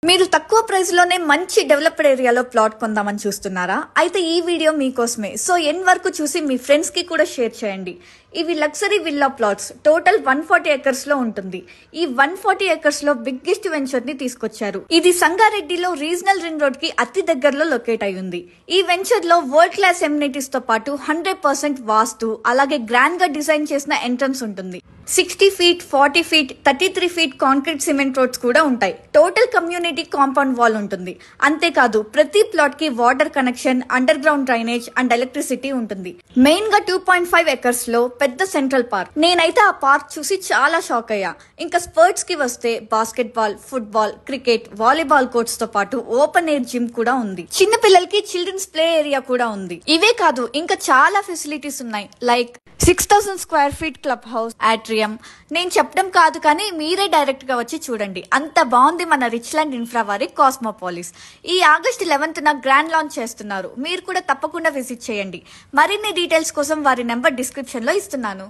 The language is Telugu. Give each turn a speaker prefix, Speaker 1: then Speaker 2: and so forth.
Speaker 1: మీరు తక్కువ ప్రైస్ లోనే మంచి డెవలప్డ్ ఏరియాలో ప్లాట్ కొందామని చూస్తున్నారా? అయితే ఈ వీడియో మీకోసమే. సో ఎండ్ వరకు చూసి మీ ఫ్రెండ్స్ కి కూడా షేర్ చేయండి. ఇవి luxury villa plots. Total 140 acres లో ఉంటుంది. ఈ 140 ఎకర్స్ లో బిగ్గెస్ట్ వెంచర్ ని తీసుకొచ్చారు. ఇది సంగారెడ్డిలో రీజనల్ రింగ్ రోడ్ కి అతి దగ్గరలో లొకేట్ అయి ఉంది. ఈ వెంచర్ లో వరల్డ్ క్లాస్ ఎమ్యూనిటీస్ తో పాటు 100% వాస్తు, అలాగే గ్రాండ్ గా డిజైన్ చేసిన ఎంట్రన్స్ ఉంటుంది. 60 feet, 40 feet, 33 feet concrete cement roads కూడా ఉంటాయి. టోటల్ కమ్యూనిటీ కాంపౌండ్ వాల్ ఉంటుంది. అంతేకాదు ప్రతి ప్లాట్ కి water connection, under ground drainage and electricity ఉంటుంది. మెయిన్ గా 2.5 ఎకర్స్ లో పెద్ద సెంట్రల్ పార్క్. నేనైతే ఆ పార్క్ చూసి చాలా షాక్ అయ్యా. ఇంకా స్పోర్ట్స్ కి వస్తే basket ball, football, cricket, volleyball courts తో పాటు ఓపెన్ ఎయిర్ జిమ్ కూడా ఉంది. చిన్న పిల్లలకి చిల్డ్రన్స్ ప్లే ఏరియా కూడా ఉంది. ఇవే కాదు ఇంకా చాలా ఫెసిలిటీస్ ఉన్నాయి. Like 6000 square feet club house, ఆట్రియం. నేను చెప్పడం కాదు కానీ మీరే డైరెక్ట్ గా వచ్చి చూడండి. అంత బాగుంది మన రిచ్ ల్యాండ్ ఇన్ఫ్రా వారి కాస్మోపాలిస్. ఈ ఆగస్ట్ 11న గ్రాండ్ లాంచ్ చేస్తున్నారు. మీరు కూడా తప్పకుండా విజిట్ చేయండి. మరిన్ని డీటెయిల్స్ కోసం వారి నెంబర్ డిస్క్రిప్షన్ లో ఇస్తున్నాను.